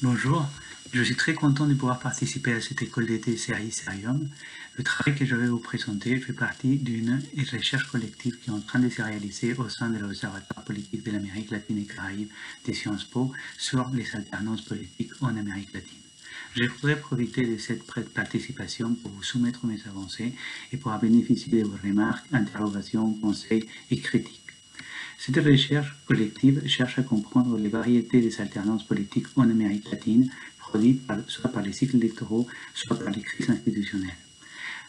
Bonjour, je suis très content de pouvoir participer à cette école d'été CAI Serium. Le travail que je vais vous présenter fait partie d'une recherche collective qui est en train de se réaliser au sein de l'Observatoire politique de l'Amérique latine et Caraïbe de Sciences Po sur les alternances politiques en Amérique latine. Je voudrais profiter de cette participation pour vous soumettre mes avancées et pour bénéficier de vos remarques, interrogations, conseils et critiques. Cette recherche collective cherche à comprendre les variétés des alternances politiques en Amérique latine, produites soit par les cycles électoraux, soit par les crises institutionnelles.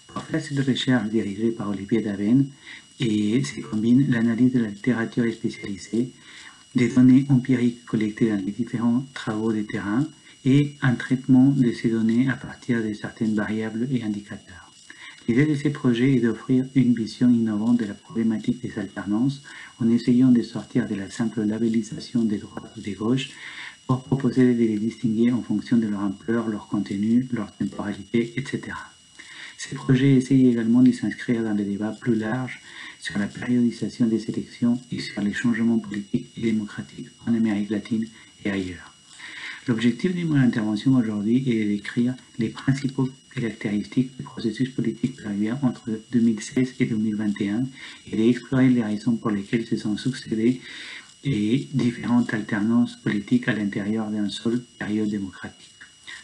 Pour faire cette recherche dirigée par Olivier Daven, et se combine l'analyse de la littérature spécialisée, des données empiriques collectées dans les différents travaux de terrain et un traitement de ces données à partir de certaines variables et indicateurs. L'idée de ces projets est d'offrir une vision innovante de la problématique des alternances en essayant de sortir de la simple labellisation des droites ou des gauches pour proposer de les distinguer en fonction de leur ampleur, leur contenu, leur temporalité, etc. Ces projets essayent également de s'inscrire dans des débats plus larges sur la périodisation des élections et sur les changements politiques et démocratiques en Amérique latine et ailleurs. L'objectif de mon intervention aujourd'hui est de décrire les principaux caractéristiques du processus politique péruvien entre 2016 et 2021 et d'explorer les raisons pour lesquelles se sont succédées et différentes alternances politiques à l'intérieur d'une seule période démocratique.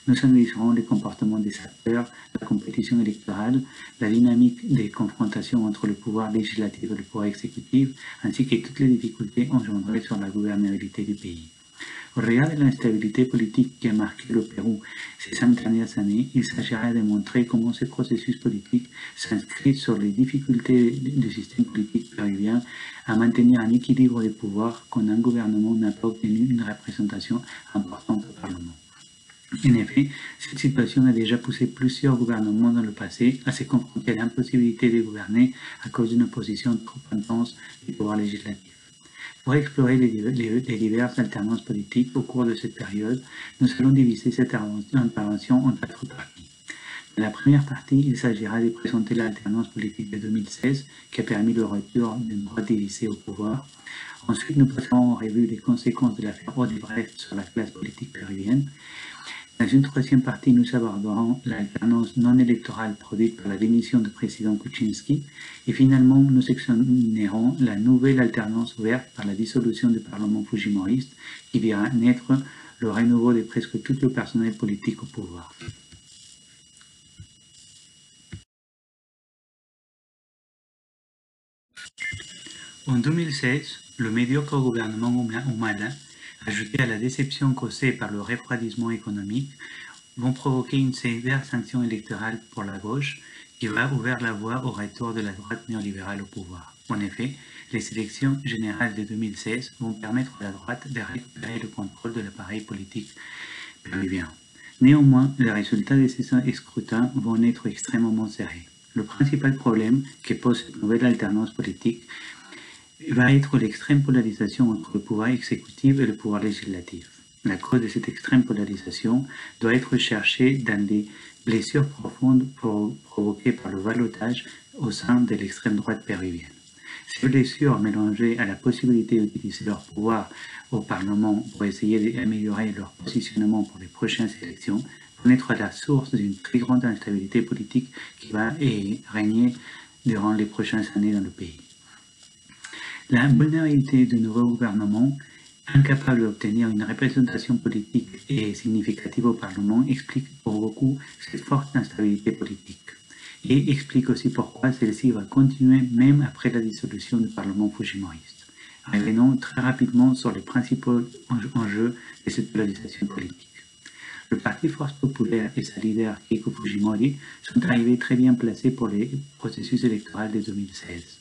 Nous analyserons les comportements des acteurs, la compétition électorale, la dynamique des confrontations entre le pouvoir législatif et le pouvoir exécutif, ainsi que toutes les difficultés engendrées sur la gouvernabilité du pays. Au regard de l'instabilité politique qui a marqué le Pérou ces 5 dernières années, il s'agira de montrer comment ce processus politique s'inscrit sur les difficultés du système politique péruvien à maintenir un équilibre de pouvoir quand un gouvernement n'a pas obtenu une représentation importante au Parlement. En effet, cette situation a déjà poussé plusieurs gouvernements dans le passé à se confronter à l'impossibilité de gouverner à cause d'une opposition trop intense du pouvoir législatif. Pour explorer les diverses alternances politiques au cours de cette période, nous allons diviser cette intervention en 4 parties. Dans la première partie, il s'agira de présenter l'alternance politique de 2016 qui a permis le retour d'une droite divisée au pouvoir. Ensuite, nous passerons en revue les conséquences de l'affaire Odebrecht sur la classe politique péruvienne. Dans une troisième partie, nous aborderons l'alternance non électorale produite par la démission du président Kuczynski et finalement, nous examinerons la nouvelle alternance ouverte par la dissolution du Parlement fujimoriste qui verra naître le renouveau de presque tout le personnel politique au pouvoir. En 2016, le médiocre gouvernement Humala, ajouté à la déception causée par le refroidissement économique, vont provoquer une sévère sanction électorale pour la gauche qui va ouvrir la voie au retour de la droite néolibérale au pouvoir. En effet, les élections générales de 2016 vont permettre à la droite de récupérer le contrôle de l'appareil politique péruvien. Néanmoins, les résultats de ces scrutins vont être extrêmement serrés. Le principal problème que pose cette nouvelle alternance politique va être l'extrême polarisation entre le pouvoir exécutif et le pouvoir législatif. La cause de cette extrême polarisation doit être cherchée dans les blessures profondes provoquées par le ballottage au sein de l'extrême droite péruvienne. Ces blessures, mélangées à la possibilité d'utiliser leur pouvoir au Parlement pour essayer d'améliorer leur positionnement pour les prochaines élections, vont être la source d'une très grande instabilité politique qui va régner durant les prochaines années dans le pays. La vulnérabilité du nouveau gouvernement, incapable d'obtenir une représentation politique et significative au Parlement, explique pour beaucoup cette forte instabilité politique et explique aussi pourquoi celle-ci va continuer même après la dissolution du Parlement fujimoriste. Revenons très rapidement sur les principaux enjeux de cette polarisation politique. Le Parti Force Populaire et sa leader Keiko Fujimori sont arrivés très bien placés pour les processus électoraux de 2016.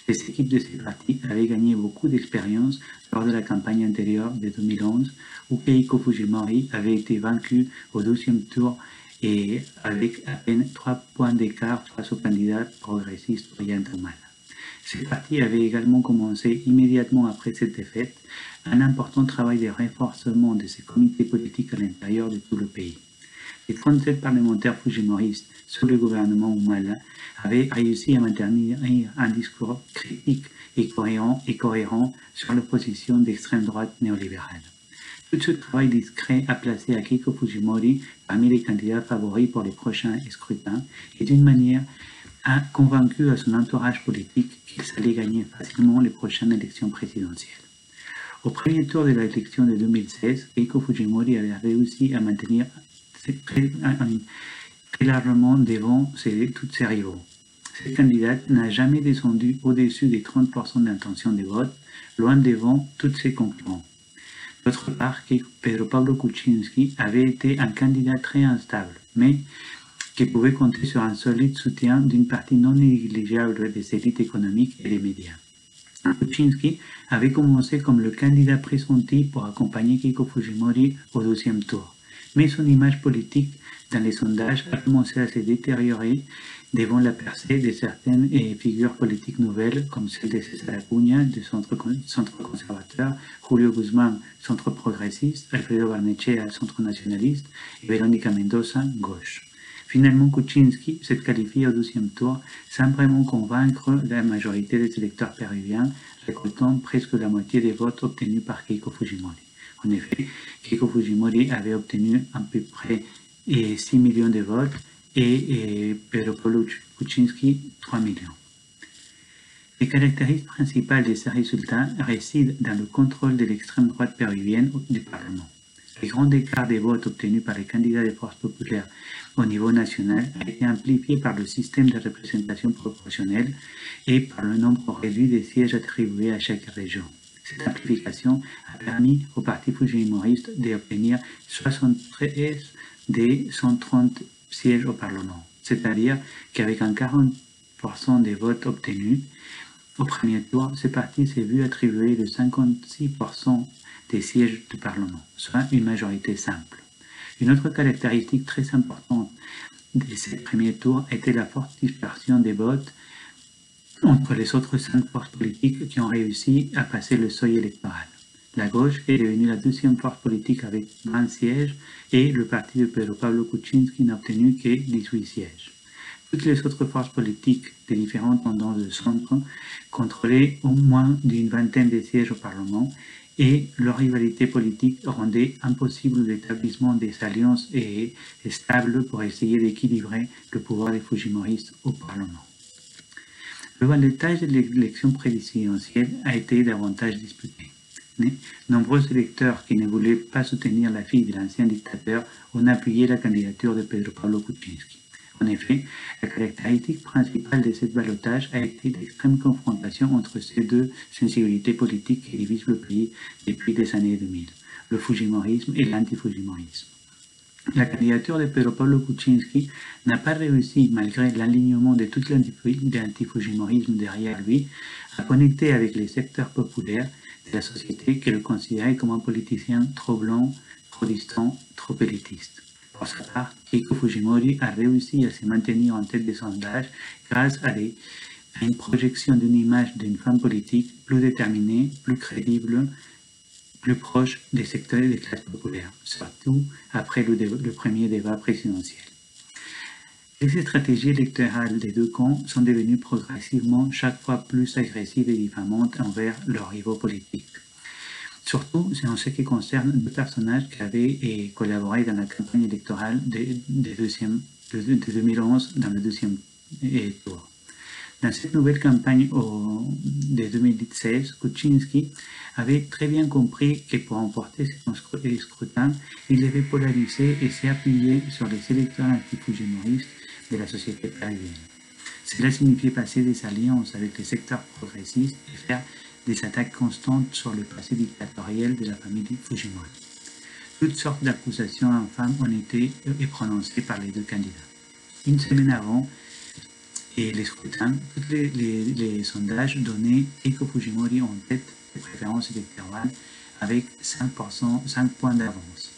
Les équipes de ces partis avaient gagné beaucoup d'expérience lors de la campagne antérieure de 2011 où Keiko Fujimori avait été vaincu au 12e tour et avec à peine 3 points d'écart face au candidat progressiste Ollanta Humala. Ces partis avaient également commencé immédiatement après cette défaite un important travail de renforcement de ces comités politiques à l'intérieur de tout le pays. Les 37 parlementaires fujimoristes sous le gouvernement Humala avaient réussi à maintenir un discours critique et cohérent sur l'opposition d'extrême droite néolibérale. Tout ce travail discret a placé à Keiko Fujimori parmi les candidats favoris pour les prochains scrutins et d'une manière a convaincu à son entourage politique qu'il allait gagner facilement les prochaines élections présidentielles. Au premier tour de l'élection de 2016, Keiko Fujimori avait réussi à maintenir très largement devant toutes ses rivaux. Cette candidate n'a jamais descendu au-dessus des 30% d'intention de vote, loin devant tous ses concurrents. D'autre part, Pedro Pablo Kuczynski avait été un candidat très instable, mais qui pouvait compter sur un solide soutien d'une partie non négligeable des élites économiques et des médias. Kuczynski avait commencé comme le candidat pressenti pour accompagner Keiko Fujimori au deuxième tour, mais son image politique dans les sondages a commencé à se détériorer devant la percée de certaines figures politiques nouvelles comme celle de César Acuña du centre conservateur, Julio Guzmán, centre progressiste, Alfredo Barnechea, centre nationaliste et Verónica Mendoza, gauche. Finalement, Kuczynski se qualifie au deuxième tour sans vraiment convaincre la majorité des électeurs péruviens, récoltant presque la moitié des votes obtenus par Keiko Fujimori. En effet, Keiko Fujimori avait obtenu à peu près 6 millions de votes et Pedro Pablo Kuczynski 3 millions. Les caractéristiques principales de ces résultats résident dans le contrôle de l'extrême droite péruvienne du Parlement. Le grand écart des votes obtenus par les candidats des forces populaires au niveau national a été amplifié par le système de représentation proportionnelle et par le nombre réduit de sièges attribués à chaque région. Cette amplification a permis au parti fujimoriste d'obtenir 73 des 130 sièges au Parlement, c'est-à-dire qu'avec un 40% des votes obtenus au premier tour, ce parti s'est vu attribuer le 56% des sièges du Parlement, soit une majorité simple. Une autre caractéristique très importante de ce premier tour était la forte dispersion des votes entre les autres 5 forces politiques qui ont réussi à passer le seuil électoral. La gauche est devenue la deuxième force politique avec 20 sièges et le parti de Pedro Pablo Kuczynski n'a obtenu que 18 sièges. Toutes les autres forces politiques de différentes tendances de centre contrôlaient au moins d'une vingtaine de sièges au Parlement et leur rivalité politique rendait impossible l'établissement des alliances stables pour essayer d'équilibrer le pouvoir des Fujimoristes au Parlement. Le balotage de l'élection présidentielle a été davantage disputé. Nombreux électeurs qui ne voulaient pas soutenir la fille de l'ancien dictateur ont appuyé la candidature de Pedro Pablo Kuczynski. En effet, la caractéristique principale de ce ballottage a été l'extrême confrontation entre ces deux sensibilités politiques qui divisent le pays depuis les années 2000, le fujimorisme et l'antifujimorisme. La candidature de Pedro Pablo Kuczynski n'a pas réussi, malgré l'alignement de tout l'antifujimorisme derrière lui, à connecter avec les secteurs populaires de la société qui le considéraient comme un politicien trop blanc, trop distant, trop élitiste. Pour sa part, Keiko Fujimori a réussi à se maintenir en tête des sondages grâce à une projection d'une image d'une femme politique plus déterminée, plus crédible, plus proche des secteurs et des classes populaires, surtout après le premier débat présidentiel. Les stratégies électorales des deux camps sont devenues progressivement chaque fois plus agressives et diffamantes envers leurs rivaux politiques. Surtout, c'est en ce qui concerne deux personnages qui avaient collaboré dans la campagne électorale de 2011 dans le deuxième tour. Dans cette nouvelle campagne de 2016, Kuczynski avait très bien compris que pour remporter ce scrutin, il devait polariser et s'appuyer sur les électeurs antifujimoristes de la société péruvienne. Cela signifiait passer des alliances avec les secteurs progressistes et faire des attaques constantes sur le passé dictatorial de la famille Fujimori. Toutes sortes d'accusations infâmes ont été prononcées par les deux candidats. Une semaine avant les scrutins, tous les sondages donnaient Keiko Fujimori en tête des préférences électorales avec 5 points d'avance.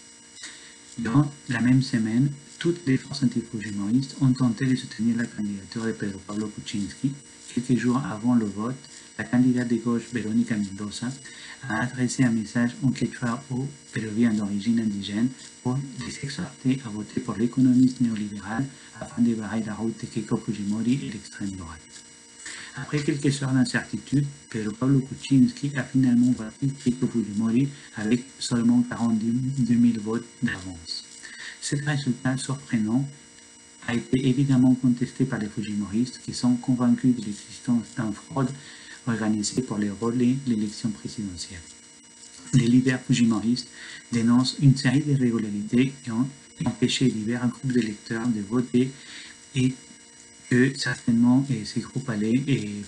Durant la même semaine, toutes les forces antifujimoristes ont tenté de soutenir la candidature de Pedro Pablo Kuczynski. Quelques jours avant le vote, la candidate de gauche Verónica Mendoza a adressé un message en quechua aux Péruviens d'origine indigène pour les exhorter à voter pour l'économie néolibérale afin de barrer la route de Keiko Fujimori et l'extrême droite. Après quelques heures d'incertitude, Pedro Pablo Kuczynski a finalement battu Keiko Fujimori avec seulement 42 000 votes d'avance. Ce résultat surprenant a été évidemment contesté par les Fujimoristes qui sont convaincus de l'existence d'une fraude organisée pour les voler l'élection présidentielle. Les leaders fujimoristes dénoncent une série d'irrégularités qui ont empêché divers groupes d'électeurs de voter et que certainement ces groupes allaient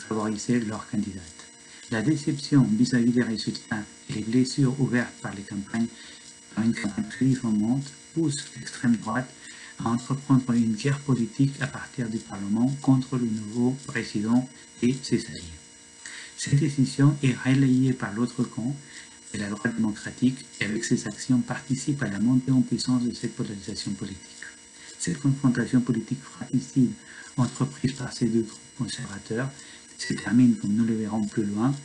favoriser leur candidate. La déception vis-à-vis des résultats et les blessures ouvertes par une campagne très diffamante poussent l'extrême droite à entreprendre une guerre politique à partir du Parlement contre le nouveau président et ses alliés. Cette décision est relayée par l'autre camp de la droite démocratique et avec ses actions participe à la montée en puissance de cette polarisation politique. Cette confrontation politique fratricide entreprise par ces deux groupes conservateurs se termine, comme nous le verrons plus loin,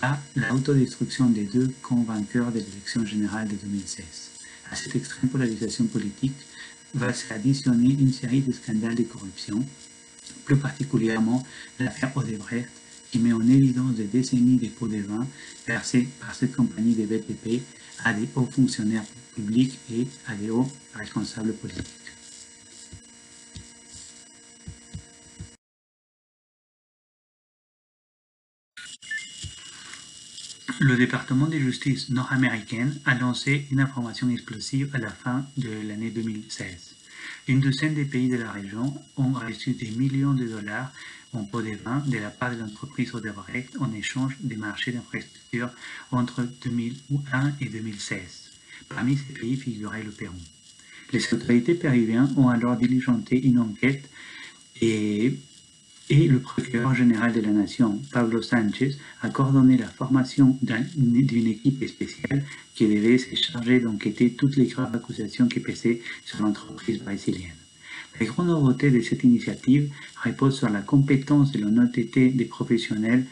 par l'autodestruction des deux convainqueurs de l'élection générale de 2016. À cette extrême polarisation politique va s'additionner une série de scandales de corruption, plus particulièrement l'affaire Odebrecht, qui met en évidence des décennies de pots de vin versés par cette compagnie de BTP à des hauts fonctionnaires publics et à des hauts responsables politiques. Le département de justice nord-américaine a lancé une information explosive à la fin de l'année 2016. Une douzaine de pays de la région ont reçu des millions de dollars en pots de vin de la part de l'entreprise Odebrecht en échange des marchés d'infrastructures entre 2001 et 2016. Parmi ces pays figurait le Pérou. Les autorités péruviennes ont alors diligenté une enquête et le procureur général de la Nation, Pablo Sánchez, a coordonné la formation d'une équipe spéciale qui devait se charger d'enquêter toutes les graves accusations qui pesaient sur l'entreprise brésilienne. La grande nouveauté de cette initiative repose sur la compétence et l'honnêteté des professionnels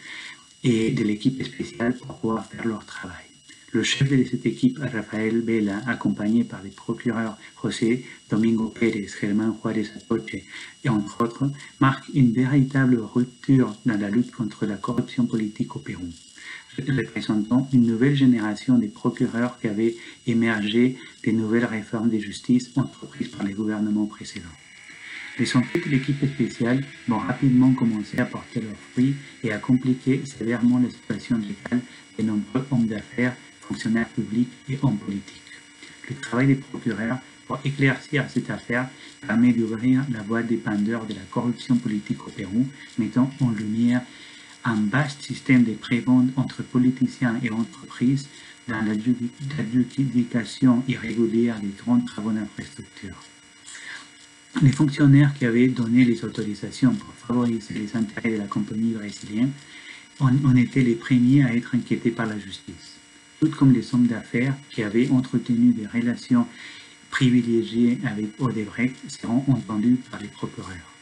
et de l'équipe spéciale pour pouvoir faire leur travail. Le chef de cette équipe, Rafael Vela, accompagné par les procureurs José Domingo Pérez, Germán Juárez Atoche et entre autres, marque une véritable rupture dans la lutte contre la corruption politique au Pérou, représentant une nouvelle génération de procureurs qui avaient émergé des nouvelles réformes de justice entreprises par les gouvernements précédents. Les enquêtes de l'équipe spéciale vont rapidement commencer à porter leurs fruits et à compliquer sévèrement la situation légale de nombreux hommes d'affaires, fonctionnaires publics et hommes politiques. Le travail des procureurs pour éclaircir cette affaire permet d'ouvrir la voie d'épandeur de la corruption politique au Pérou, mettant en lumière un vaste système de prévente entre politiciens et entreprises dans l'adjudication irrégulière des grands travaux d'infrastructure. Les fonctionnaires qui avaient donné les autorisations pour favoriser les intérêts de la compagnie brésilienne ont été les premiers à être inquiétés par la justice, tout comme les hommes d'affaires qui avaient entretenu des relations privilégiées avec Odebrecht seront entendus par les procureurs.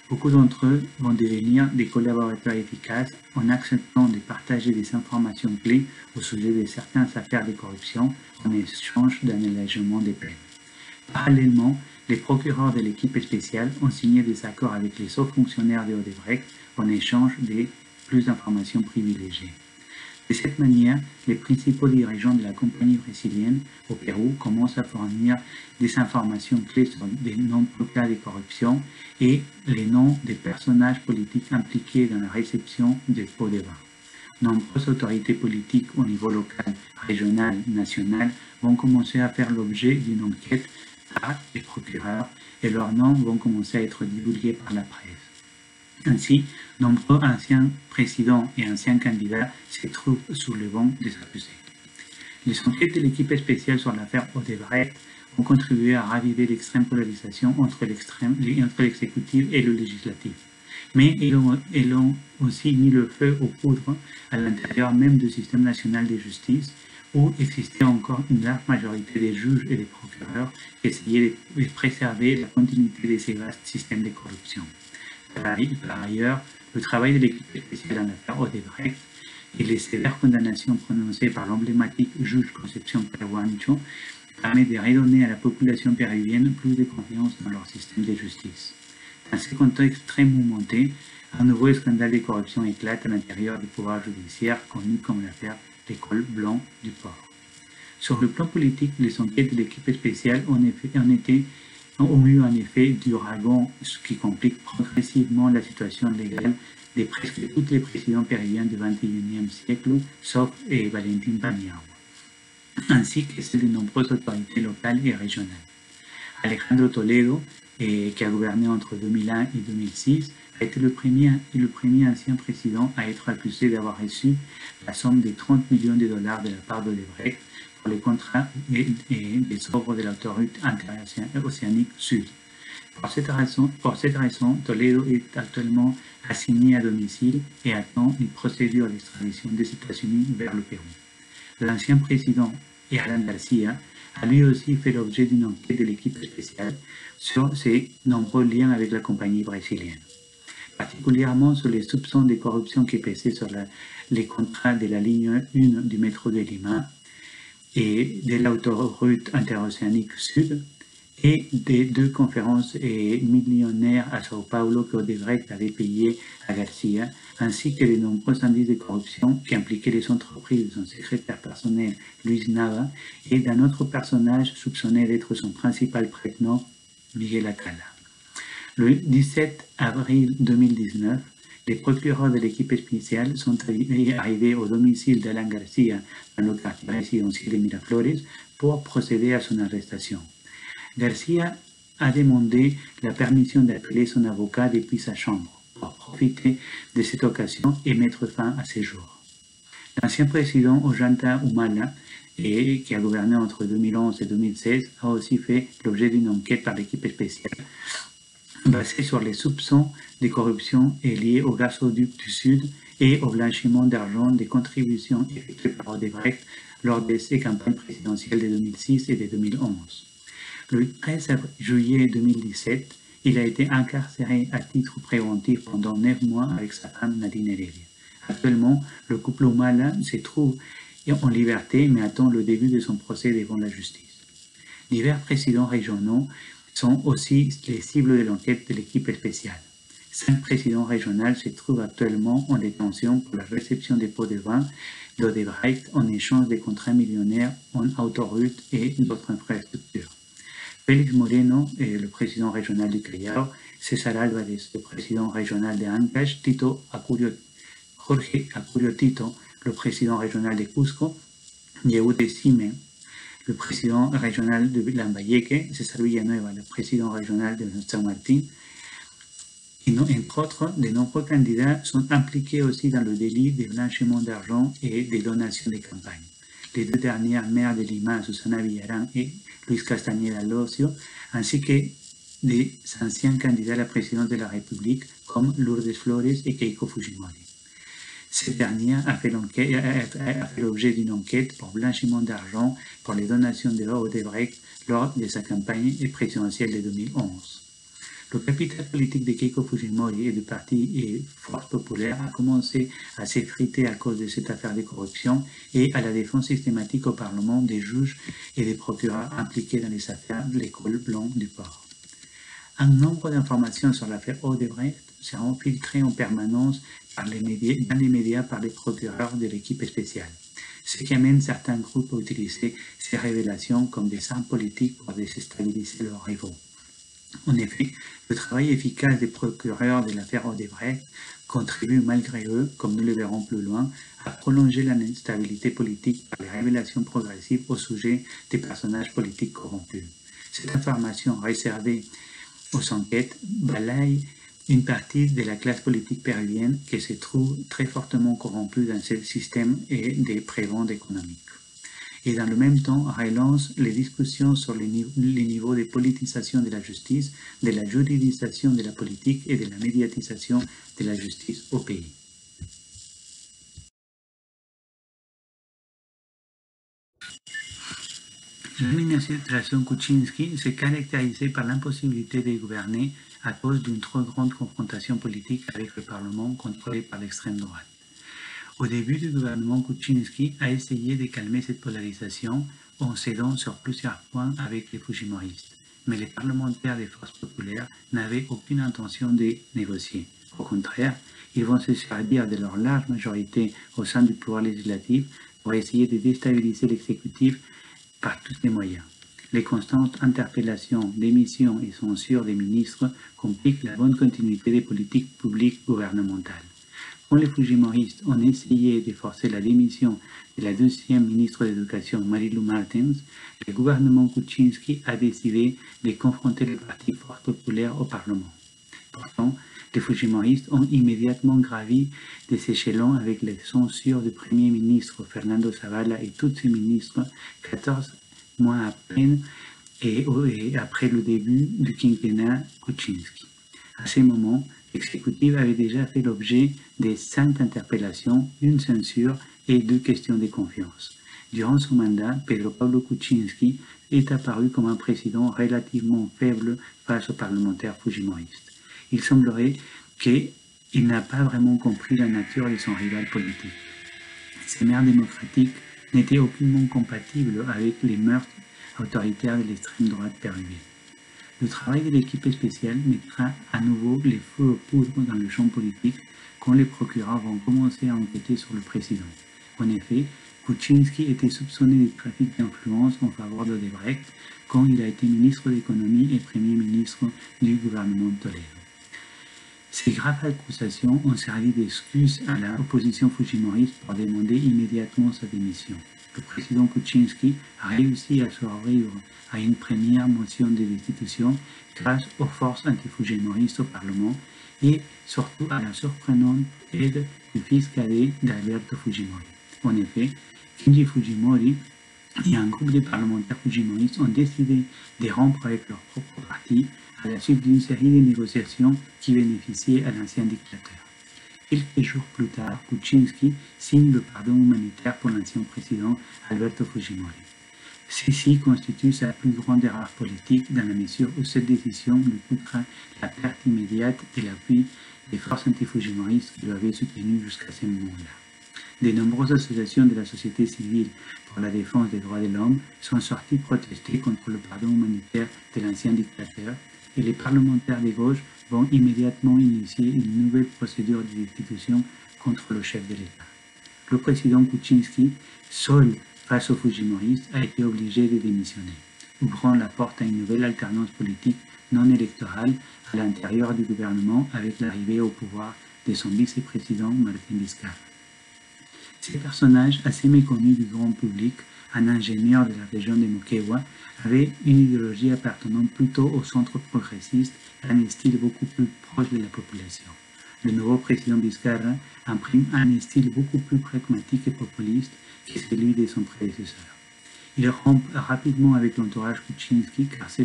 Beaucoup d'entre eux vont devenir des collaborateurs efficaces en acceptant de partager des informations clés au sujet de certaines affaires de corruption en échange d'un allègement des peines. Parallèlement, les procureurs de l'équipe spéciale ont signé des accords avec les hauts fonctionnaires de Odebrecht en échange de plus d'informations privilégiées. De cette manière, les principaux dirigeants de la compagnie brésilienne au Pérou commencent à fournir des informations clés sur de nombreux cas de corruption et les noms des personnages politiques impliqués dans la réception des pots de vin. Nombreuses autorités politiques au niveau local, régional, national vont commencer à faire l'objet d'une enquête par les procureurs et leurs noms vont commencer à être divulgués par la presse. Ainsi, nombreux anciens présidents et anciens candidats se trouvent sous le banc des accusés. Les enquêtes de l'équipe spéciale sur l'affaire Odebrecht ont contribué à raviver l'extrême polarisation entre l'exécutif et le législatif. Mais elles ont aussi mis le feu aux poudres à l'intérieur même du système national de justice, où existait encore une large majorité des juges et des procureurs qui essayaient de préserver la continuité de ces vastes systèmes de corruption. Par ailleurs, le travail de l'équipe spéciale dans l'affaire Odebrecht et les sévères condamnations prononcées par l'emblématique juge Concepción Peruancho permet de redonner à la population péruvienne plus de confiance dans leur système de justice. Dans ce contexte très mouvementé, Un nouveau scandale de corruption éclate à l'intérieur du pouvoir judiciaire, connu comme l'affaire des cols blancs du port. Sur le plan politique, les enquêtes de l'équipe spéciale ont eu un effet d'ouragan, ce qui complique progressivement la situation légale de presque tous les présidents péruviens du XXIe siècle, sauf Valentín Paniagua, ainsi que celle de nombreuses autorités locales et régionales. Alejandro Toledo, qui a gouverné entre 2001 et 2006, a été le premier ancien président à être accusé d'avoir reçu la somme de 30 millions de dollars de la part d'Odebrecht pour les contrats et des œuvres de l'autorité interocéanique Sud. Pour cette raison, Toledo est actuellement assigné à domicile et attend une procédure d'extradition des États-Unis vers le Pérou. L'ancien président, Alan Garcia, a lui aussi fait l'objet d'une enquête de l'équipe spéciale sur ses nombreux liens avec la compagnie brésilienne, particulièrement sur les soupçons de corruption qui pesaient sur les contrats de la ligne 1 du métro de Lima et de l'autoroute interocéanique Sud et des 2 conférences millionnaires à Sao Paulo que Odebrecht avait payées à Garcia, ainsi que les nombreux indices de corruption qui impliquaient les entreprises de son secrétaire personnel Luis Nava et d'un autre personnage soupçonné d'être son principal prête-nom, Miguel Acala. Le 17 avril 2019, les procureurs de l'équipe spéciale sont arrivés au domicile d'Alan Garcia dans le quartier résidentiel de Miraflores pour procéder à son arrestation. Garcia a demandé la permission d'appeler son avocat depuis sa chambre pour profiter de cette occasion et mettre fin à ses jours. L'ancien président Ollanta Humala, qui a gouverné entre 2011 et 2016, a aussi fait l'objet d'une enquête par l'équipe spéciale basée sur les soupçons de corruption liés au gazoduc du Sud et au blanchiment d'argent des contributions effectuées par Odebrecht lors de ses campagnes présidentielles de 2006 et de 2011. Le 13 juillet 2017, il a été incarcéré à titre préventif pendant 9 mois avec sa femme Nadine Heredia. Actuellement, le couple Humala se trouve en liberté mais attend le début de son procès devant la justice. Divers présidents régionaux sont aussi les cibles de l'enquête de l'équipe spéciale. 5 présidents régionaux se trouvent actuellement en détention pour la réception des pots de vin d'Odebrecht en échange des contrats millionnaires en autoroutes et d'autres infrastructures. Félix Moreno, le président régional du Callao, César Álvarez, le président régional de Ancash, Jorge Acurio Tito, le président régional de Cusco, Yehude Sime, le président régional de Lambayeque, César Villanueva, le président régional de San Martín, et entre autres, de nombreux candidats sont impliqués aussi dans le délit de blanchiment d'argent et des donations de campagne. Les 2 dernières maires de Lima, Susana Villarán et Luis Castañeda Locio, ainsi que des anciens candidats à la présidence de la République comme Lourdes Flores et Keiko Fujimori. Cette dernière a fait l'objet d'une enquête pour blanchiment d'argent pour les donations de Odebrecht lors de sa campagne présidentielle de 2011. Le capital politique de Keiko Fujimori et du parti Force Populaire a commencé à s'effriter à cause de cette affaire de corruption et à la défense systématique au Parlement des juges et des procureurs impliqués dans les affaires de l'école blanc du port. Un nombre d'informations sur l'affaire Odebrecht seront filtrées en permanence dans les médias par les procureurs de l'équipe spéciale, ce qui amène certains groupes à utiliser ces révélations comme des armes politiques pour déstabiliser leurs rivaux. En effet, le travail efficace des procureurs de l'affaire Odebrecht contribue malgré eux, comme nous le verrons plus loin, à prolonger l'instabilité politique par les révélations progressives au sujet des personnages politiques corrompus. Cette information réservée aux enquêtes balaye une partie de la classe politique péruvienne qui se trouve très fortement corrompue dans ce système de prévente économique. Et dans le même temps relance les discussions sur les niveaux de politisation de la justice, de la juridisation de la politique et de la médiatisation de la justice au pays. L'administration Kuczynski s'est caractérisée par l'impossibilité de gouverner à cause d'une trop grande confrontation politique avec le Parlement contrôlé par l'extrême droite. Au début du gouvernement, Kuczynski a essayé de calmer cette polarisation en cédant sur plusieurs points avec les Fujimoristes, mais les parlementaires des forces populaires n'avaient aucune intention de négocier. Au contraire, ils vont se servir de leur large majorité au sein du pouvoir législatif pour essayer de déstabiliser l'exécutif par tous les moyens. Les constantes interpellations, démissions et censures des ministres compliquent la bonne continuité des politiques publiques gouvernementales. Quand les Fujimoristes ont essayé de forcer la démission de la deuxième ministre de l'Éducation, Marilou Martens, le gouvernement Kuczynski a décidé de confronter le Parti Force Populaire au Parlement. Pourtant, les Fujimoristes ont immédiatement gravi des échelons avec les censures du Premier ministre Fernando Zavala et tous ses ministres 14 mois à peine et après le début du quinquennat Kuczynski. À ce moment, l'exécutif avait déjà fait l'objet de 5 interpellations, une censure et 2 questions de confiance. Durant son mandat, Pedro Pablo Kuczynski est apparu comme un président relativement faible face aux parlementaires fujimoristes. Il semblerait qu'il n'a pas vraiment compris la nature de son rival politique. Ces mères démocratiques n'étaient aucunement compatibles avec les mœurs autoritaires de l'extrême droite péruvienne. Le travail de l'équipe spéciale mettra à nouveau les feux aux poudres dans le champ politique quand les procureurs vont commencer à enquêter sur le président. En effet, Kuczynski était soupçonné de trafic d'influence en faveur d'Odebrecht quand il a été ministre de l'économie et premier ministre du gouvernement Toledo. Ces graves accusations ont servi d'excuse à l'opposition fujimoriste pour demander immédiatement sa démission. Le président Kuczynski a réussi à survivre à une première motion de destitution grâce aux forces antifujimoristes au Parlement et surtout à la surprenante aide du fils cadet d'Alberto Fujimori. En effet, Kenji Fujimori et un groupe de parlementaires fujimoristes ont décidé de rompre avec leur propre parti à la suite d'une série de négociations qui bénéficiaient à l'ancien dictateur. Quelques jours plus tard, Kuczynski signe le pardon humanitaire pour l'ancien président Alberto Fujimori. Ceci constitue sa plus grande erreur politique dans la mesure où cette décision lui coûtera la perte immédiate de l'appui des forces antifujimoristes qui l'avaient soutenu jusqu'à ce moment-là. De nombreuses associations de la société civile pour la défense des droits de l'homme sont sorties protester contre le pardon humanitaire de l'ancien dictateur et les parlementaires de gauche vont immédiatement initier une nouvelle procédure de destitution contre le chef de l'État. Le président Kuczynski, seul face aux Fujimoristes, a été obligé de démissionner, ouvrant la porte à une nouvelle alternance politique non électorale à l'intérieur du gouvernement avec l'arrivée au pouvoir de son vice-président Martín Vizcarra. Ces personnages assez méconnus du grand public, un ingénieur de la région de Moquegua, avait une idéologie appartenant plutôt au centre progressiste et un style beaucoup plus proche de la population. Le nouveau président Vizcarra imprime un style beaucoup plus pragmatique et populiste que celui de son prédécesseur. Il rompt rapidement avec l'entourage Kuczynski car ce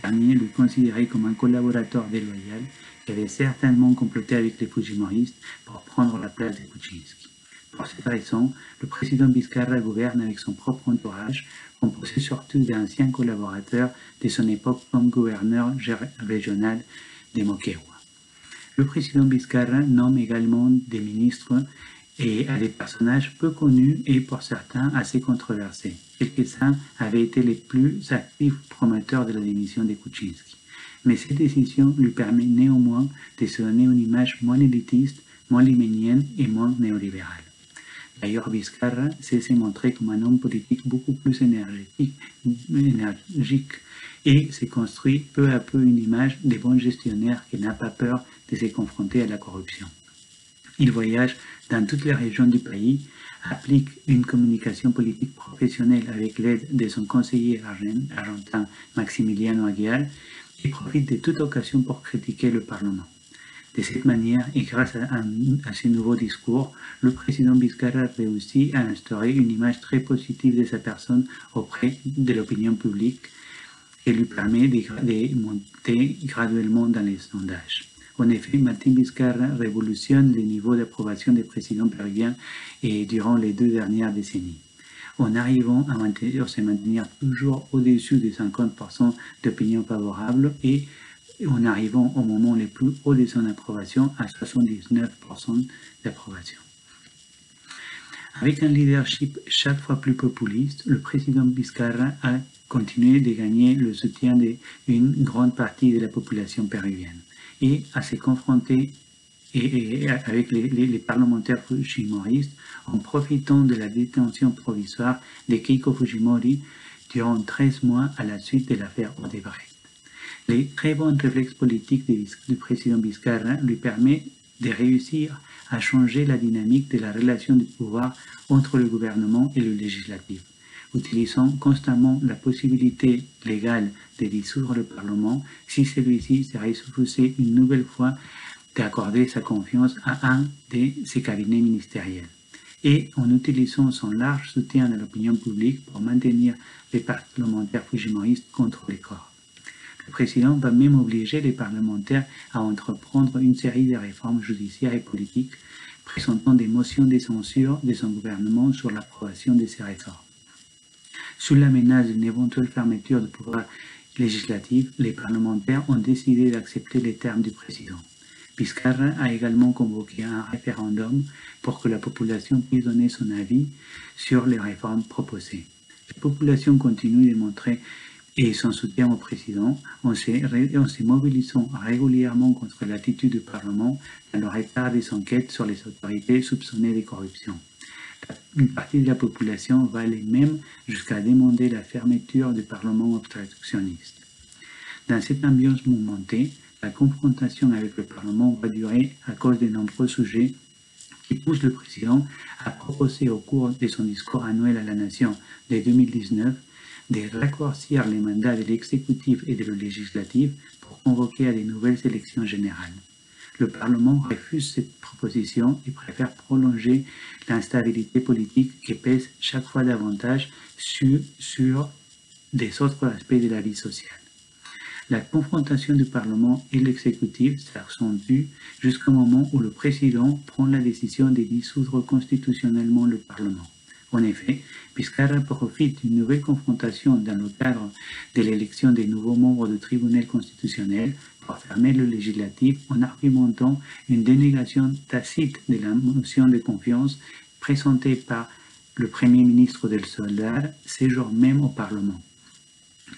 dernier le considérait comme un collaborateur déloyal qui avait certainement comploté avec les Fujimoristes pour prendre la place de Kuczynski. Pour cette raison, le président Vizcarra gouverne avec son propre entourage, composé surtout d'anciens collaborateurs de son époque comme gouverneur régional de Moquegua. Le président Vizcarra nomme également des ministres et à des personnages peu connus et pour certains assez controversés. Quelques-uns avaient été les plus actifs promoteurs de la démission de Kuczynski. Mais cette décision lui permet néanmoins de se donner une image moins élitiste, moins liménienne et moins néolibérale. D'ailleurs, Vizcarra s'est montré comme un homme politique beaucoup plus énergique et s'est construit peu à peu une image de bon gestionnaire qui n'a pas peur de se confronter à la corruption. Il voyage dans toutes les régions du pays, applique une communication politique professionnelle avec l'aide de son conseiller argentin Maximiliano Aguilar et profite de toute occasion pour critiquer le Parlement. De cette manière, et grâce à ce nouveau discours, le président Vizcarra réussit à instaurer une image très positive de sa personne auprès de l'opinion publique et lui permet de monter graduellement dans les sondages. En effet, Martín Vizcarra révolutionne le niveau d'approbation des présidents péruviens durant les 2 dernières décennies, en arrivant à se maintenir toujours au-dessus des 50% d'opinion favorable et en arrivant au moment le plus haut de son approbation à 79% d'approbation. Avec un leadership chaque fois plus populiste, le président Vizcarra a continué de gagner le soutien d'une grande partie de la population péruvienne et à se confronter et avec les parlementaires fujimoristes en profitant de la détention provisoire de Keiko Fujimori durant 13 mois à la suite de l'affaire Odebrecht. Les très bons réflexes politiques du président Vizcarra lui permettent de réussir à changer la dynamique de la relation de pouvoir entre le gouvernement et le législatif, utilisant constamment la possibilité légale de dissoudre le Parlement si celui-ci se refusait une nouvelle fois d'accorder sa confiance à un de ses cabinets ministériels, et en utilisant son large soutien de l'opinion publique pour maintenir les parlementaires fujimoristes contre les corps. Le président va même obliger les parlementaires à entreprendre une série de réformes judiciaires et politiques, présentant des motions de censure de son gouvernement sur l'approbation de ces réformes. Sous la menace d'une éventuelle fermeture du pouvoir législatif, les parlementaires ont décidé d'accepter les termes du président. Vizcarra a également convoqué un référendum pour que la population puisse donner son avis sur les réformes proposées. La population continue de montrer son soutien au président en se mobilisant régulièrement contre l'attitude du Parlement dans le retard des enquêtes sur les autorités soupçonnées de corruption. Une partie de la population va aller même jusqu'à demander la fermeture du Parlement obstructionniste. Dans cette ambiance mouvementée, la confrontation avec le Parlement va durer à cause de nombreux sujets qui poussent le président à proposer au cours de son discours annuel à la nation de 2019 de raccourcir les mandats de l'exécutif et de le législatif pour convoquer à de nouvelles élections générales. Le Parlement refuse cette proposition et préfère prolonger l'instabilité politique qui pèse chaque fois davantage sur des autres aspects de la vie sociale. La confrontation du Parlement et l'exécutif s'accentue jusqu'au moment où le président prend la décision de dissoudre constitutionnellement le Parlement. En effet, Vizcarra profite d'une nouvelle confrontation dans le cadre de l'élection des nouveaux membres du tribunal constitutionnel pour fermer le législatif en argumentant une dénégation tacite de la motion de confiance présentée par le Premier ministre del Soldar ces jours même au Parlement.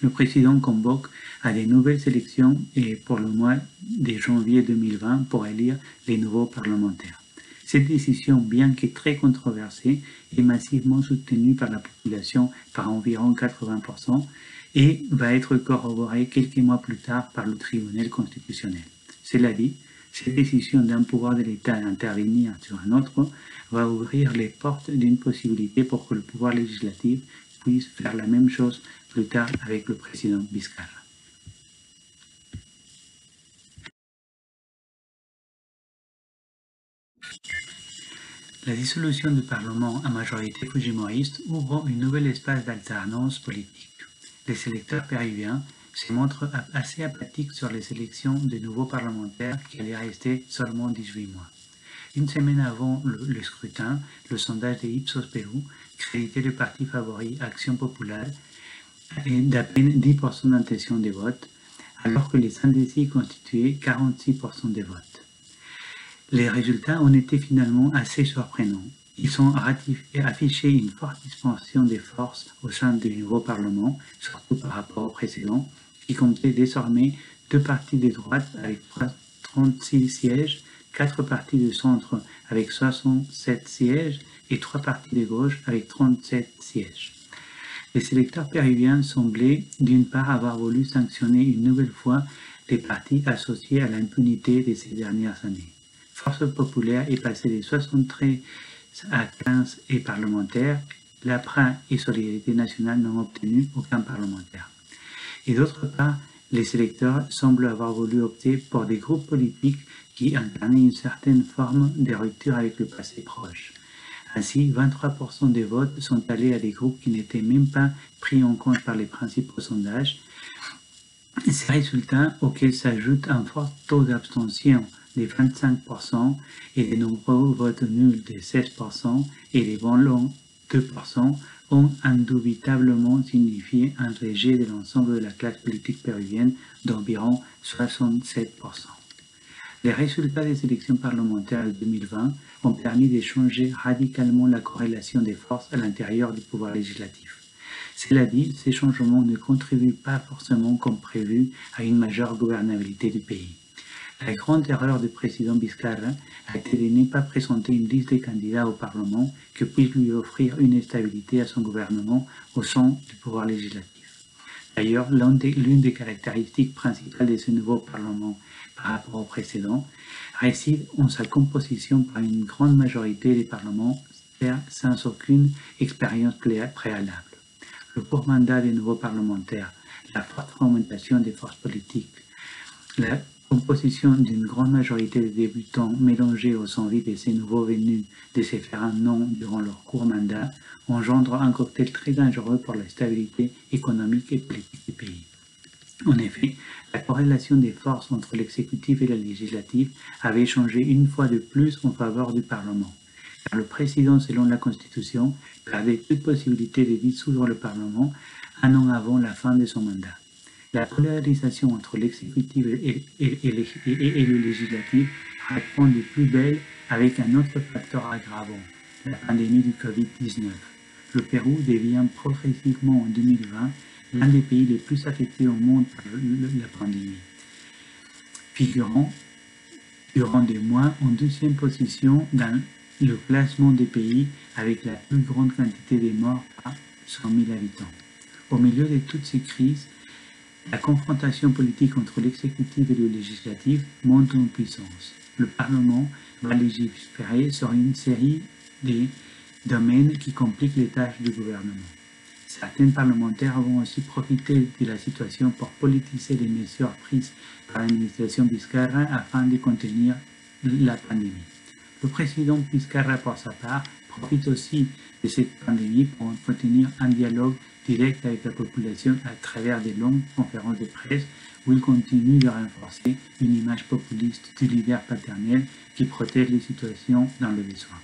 Le président convoque à de nouvelles élections pour le mois de janvier 2020 pour élire les nouveaux parlementaires. Cette décision, bien que très controversée, est massivement soutenue par la population par environ 80% et va être corroborée quelques mois plus tard par le tribunal constitutionnel. Cela dit, cette décision d'un pouvoir de l'État d'intervenir sur un autre va ouvrir les portes d'une possibilité pour que le pouvoir législatif puisse faire la même chose plus tard avec le président Vizcarra. La dissolution du Parlement à majorité fujimoriste ouvre un nouvel espace d'alternance politique. Les électeurs péruviens se montrent assez apathiques sur les élections de nouveaux parlementaires qui allaient rester seulement 18 mois. Une semaine avant le scrutin, le sondage de Ipsos Perú créditait le parti favori Action Populaire d'à peine 10% d'intention de vote, alors que les indécis constituaient 46% des votes. Les résultats ont été finalement assez surprenants. Ils ont affiché une forte dispersion des forces au sein du nouveau Parlement, surtout par rapport au précédent, qui comptait désormais 2 partis de droite avec 36 sièges, 4 partis de centre avec 67 sièges et 3 partis de gauche avec 37 sièges. Les électeurs péruviens semblaient d'une part avoir voulu sanctionner une nouvelle fois les partis associés à l'impunité de ces dernières années. Force populaire est passée de 73 à 15 et parlementaires, l'APRA et Solidarité nationale n'ont obtenu aucun parlementaire. Et d'autre part, les électeurs semblent avoir voulu opter pour des groupes politiques qui incarnaient une certaine forme de rupture avec le passé proche. Ainsi, 23% des votes sont allés à des groupes qui n'étaient même pas pris en compte par les principaux sondages. Ces résultats, auxquels s'ajoute un fort taux d'abstention de 25% et de nombreux votes nuls de 16% et des blancs 2%, ont indubitablement signifié un rejet de l'ensemble de la classe politique péruvienne d'environ 67%. Les résultats des élections parlementaires de 2020 ont permis de changer radicalement la corrélation des forces à l'intérieur du pouvoir législatif. Cela dit, ces changements ne contribuent pas forcément comme prévu à une majeure gouvernabilité du pays. La grande erreur du président Vizcarra a été de ne pas présenter une liste de candidats au Parlement qui puisse lui offrir une stabilité à son gouvernement au sein du pouvoir législatif. D'ailleurs, l'une des caractéristiques principales de ce nouveau Parlement par rapport au précédent réside en sa composition par une grande majorité des parlementaires sans aucune expérience préalable. Le court mandat des nouveaux parlementaires, la forte fragmentation des forces politiques, la composition d'une grande majorité de débutants mélangés aux envies de ces nouveaux venus de se faire un nom durant leur court mandat engendre un cocktail très dangereux pour la stabilité économique et politique du pays. En effet, la corrélation des forces entre l'exécutif et le législatif avait changé une fois de plus en faveur du Parlement, car le président, selon la Constitution, perdait toute possibilité de dissoudre le Parlement un an avant la fin de son mandat. La polarisation entre l'exécutif et le législatif répond de plus belle avec un autre facteur aggravant, la pandémie du Covid-19. Le Pérou devient progressivement en 2020 l'un des pays les plus affectés au monde par la pandémie, figurant durant des mois en deuxième position dans le classement des pays avec la plus grande quantité de morts par 100 000 habitants. Au milieu de toutes ces crises, la confrontation politique entre l'exécutif et le législatif monte en puissance. Le Parlement va légiférer sur une série de domaines qui compliquent les tâches du gouvernement. Certains parlementaires vont aussi profiter de la situation pour politiser les mesures prises par l'administration Vizcarra afin de contenir la pandémie. Le président Vizcarra, pour sa part, profite aussi de cette pandémie pour entretenir un dialogue direct avec la population à travers de longues conférences de presse où il continue de renforcer une image populiste du leader paternel qui protège les situations dans le besoin.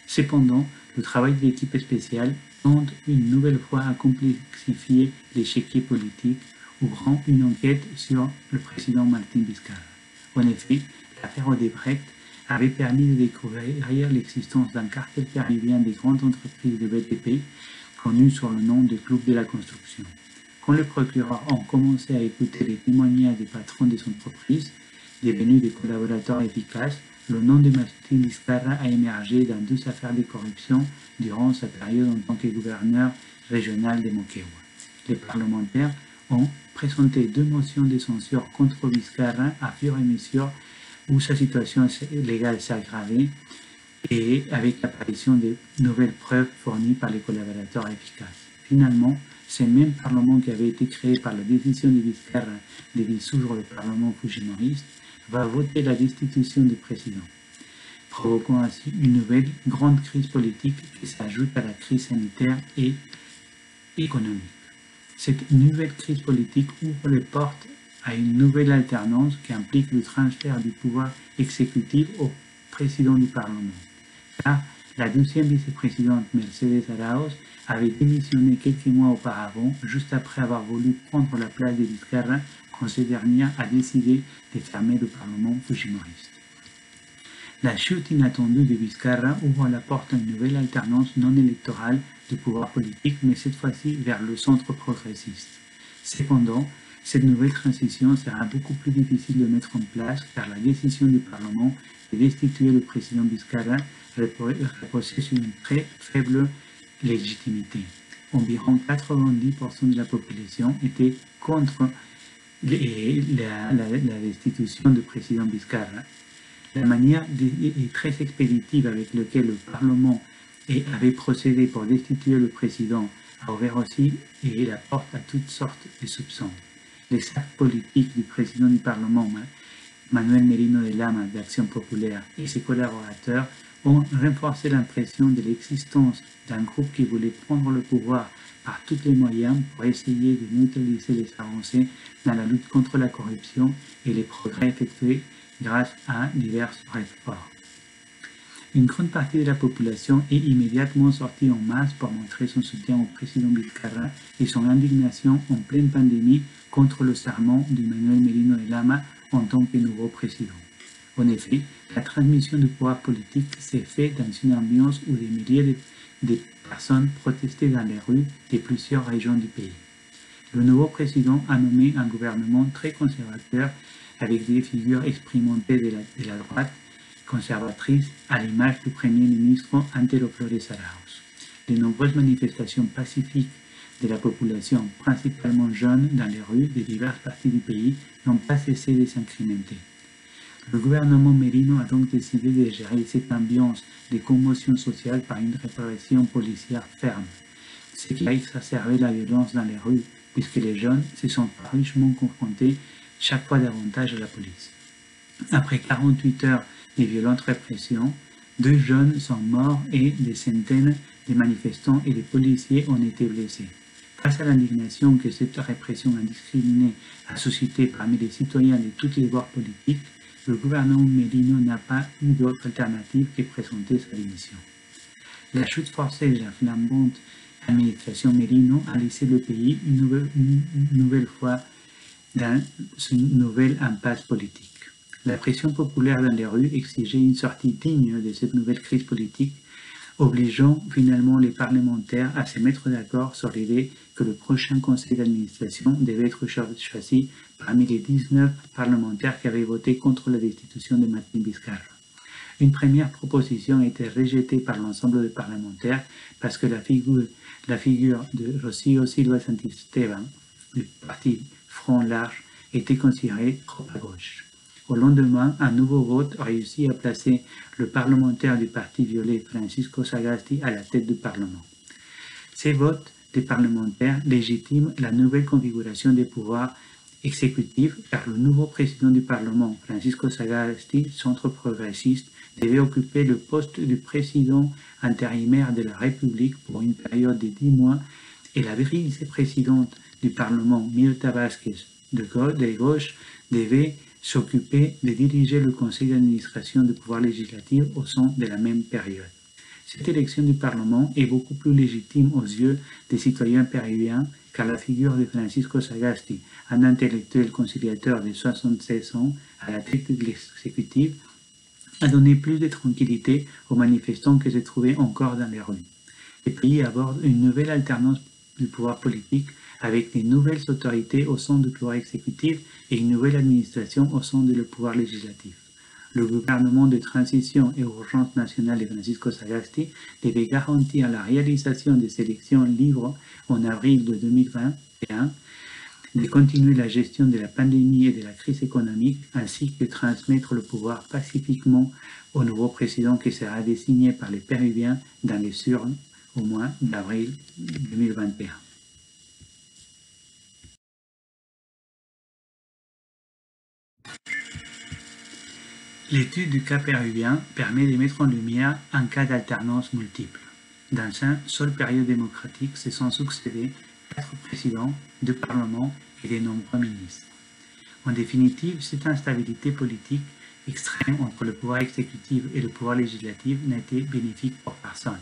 Cependant, le travail de l'équipe spéciale tente une nouvelle fois à complexifier l'échiquier politique, ouvrant une enquête sur le président Martín Vizcarra. En effet, l'affaire Odebrecht avait permis de découvrir l'existence d'un cartel péruvien des grandes entreprises de BTP, connu sous le nom de Club de la Construction. Quand les procureurs ont commencé à écouter les témoignages des patrons des entreprises, devenus des collaborateurs efficaces, le nom de Martín Vizcarra a émergé dans 2 affaires de corruption durant sa période en tant que gouverneur régional de Moquegua. Les parlementaires ont présenté 2 motions de censure contre Vizcarra à fur et à mesure où sa situation légale s'est aggravée et avec l'apparition de nouvelles preuves fournies par les collaborateurs efficaces. Finalement, ce même Parlement qui avait été créé par la décision de Vizcarra de dissoudre le Parlement fujimoriste va voter la destitution du président, provoquant ainsi une nouvelle grande crise politique qui s'ajoute à la crise sanitaire et économique. Cette nouvelle crise politique ouvre les portes à une nouvelle alternance qui implique le transfert du pouvoir exécutif au président du Parlement. Car la 12e vice-présidente Mercedes Arauz avait démissionné quelques mois auparavant, juste après avoir voulu prendre la place de Vizcarra quand ce dernier a décidé de fermer le Parlement fujimoriste. La chute inattendue de Vizcarra ouvre la porte à une nouvelle alternance non électorale du pouvoir politique, mais cette fois-ci vers le centre progressiste. Cependant, cette nouvelle transition sera beaucoup plus difficile de mettre en place car la décision du Parlement de destituer le président Vizcarra reposait sur une très faible légitimité. Environ 90% de la population était contre la destitution du président Vizcarra. La manière très expéditive avec laquelle le Parlement avait procédé pour destituer le président a ouvert aussi la porte à toutes sortes de soupçons. Les actes politiques du président du Parlement, Manuel Merino de Lama d'Action Populaire et ses collaborateurs ont renforcé l'impression de l'existence d'un groupe qui voulait prendre le pouvoir par tous les moyens pour essayer de neutraliser les avancées dans la lutte contre la corruption et les progrès effectués grâce à divers réformes. Une grande partie de la population est immédiatement sortie en masse pour montrer son soutien au président Vizcarra et son indignation en pleine pandémie contre le serment de Manuel Merino de Lama en tant que nouveau président. En effet, la transmission du pouvoir politique s'est faite dans une ambiance où des milliers de personnes protestaient dans les rues de plusieurs régions du pays. Le nouveau président a nommé un gouvernement très conservateur avec des figures expérimentées de la droite conservatrice à l'image du Premier ministre Antero Flores Arauz. De nombreuses manifestations pacifiques de la population, principalement jeune, dans les rues de diverses parties du pays, n'ont pas cessé de s'incrémenter. Le gouvernement Merino a donc décidé de gérer cette ambiance de commotion sociale par une répression policière ferme, ce qui a exacerbé la violence dans les rues, puisque les jeunes se sont farouchement confrontés chaque fois davantage à la police. Après 48 heures de violentes répressions, 2 jeunes sont morts et des centaines de manifestants et de policiers ont été blessés. Face à l'indignation que cette répression indiscriminée a suscité parmi les citoyens de toutes les bords politiques, le gouvernement Merino n'a pas eu d'autre alternative que présenter sa démission. La chute forcée de la flambante administration Merino a laissé le pays une nouvelle fois dans une nouvelle impasse politique. La pression populaire dans les rues exigeait une sortie digne de cette nouvelle crise politique, obligeant finalement les parlementaires à se mettre d'accord sur l'idée que le prochain conseil d'administration devait être choisi parmi les 19 parlementaires qui avaient voté contre la destitution de Martín Vizcarra. Une première proposition a été rejetée par l'ensemble des parlementaires parce que la figure de Rocío Silva Santisteban du parti Front Large était considérée trop à gauche. Au lendemain, un nouveau vote réussit à placer le parlementaire du Parti violet Francisco Sagasti à la tête du Parlement. Ces votes des parlementaires légitiment la nouvelle configuration des pouvoirs exécutifs car le nouveau président du Parlement, Francisco Sagasti, centre progressiste, devait occuper le poste de président intérimaire de la République pour une période de 10 mois et la vice-présidente du Parlement, Mirta Vázquez de gauche, devait s'occuper de diriger le conseil d'administration du pouvoir législatif au sein de la même période. Cette élection du Parlement est beaucoup plus légitime aux yeux des citoyens péruviens car la figure de Francisco Sagasti, un intellectuel conciliateur de 76 ans à la tête de l'exécutif, a donné plus de tranquillité aux manifestants qui se trouvaient encore dans les rues. Le pays aborde une nouvelle alternance du pouvoir politique avec de nouvelles autorités au sein du pouvoir exécutif et une nouvelle administration au sein du pouvoir législatif. Le gouvernement de transition et urgence nationale de Francisco Sagasti devait garantir la réalisation des élections libres en avril de 2021, de continuer la gestion de la pandémie et de la crise économique, ainsi que transmettre le pouvoir pacifiquement au nouveau président qui sera désigné par les Péruviens dans les urnes au mois d'avril 2021. L'étude du cas péruvien permet de mettre en lumière un cas d'alternance multiple. Dans un seul période démocratique se sont succédés 4 présidents, 2 parlements et de nombreux ministres. En définitive, cette instabilité politique extrême entre le pouvoir exécutif et le pouvoir législatif n'a été bénéfique pour personne.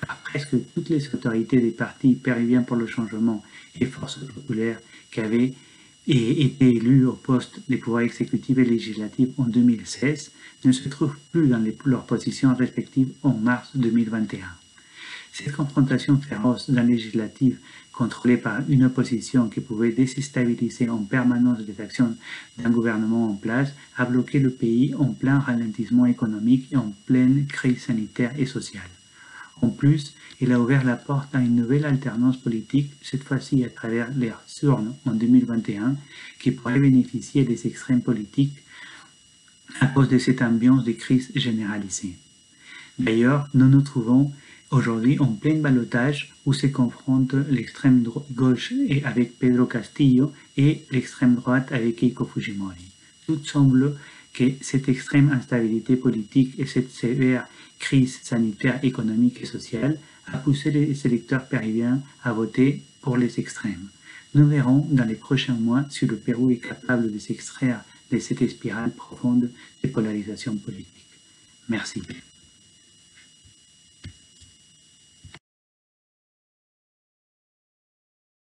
Car presque toutes les autorités des partis péruviens pour le changement et forces populaires qui avaient été élus au poste des pouvoirs exécutifs et législatifs en 2016 ne se trouvent plus dans leurs positions respectives en mars 2021. Cette confrontation féroce dans le législatif, contrôlée par une opposition qui pouvait déstabiliser en permanence les actions d'un gouvernement en place, a bloqué le pays en plein ralentissement économique et en pleine crise sanitaire et sociale. En plus, il a ouvert la porte à une nouvelle alternance politique, cette fois-ci à travers les urnes en 2021, qui pourrait bénéficier des extrêmes politiques à cause de cette ambiance de crise généralisée. D'ailleurs, nous nous trouvons aujourd'hui en plein ballottage où se confrontent l'extrême gauche avec Pedro Castillo et l'extrême droite avec Keiko Fujimori. Tout semble que cette extrême instabilité politique et cette sévère crise sanitaire, économique et sociale a poussé les électeurs péruviens à voter pour les extrêmes. Nous verrons dans les prochains mois si le Pérou est capable de s'extraire de cette spirale profonde de polarisation politique. Merci.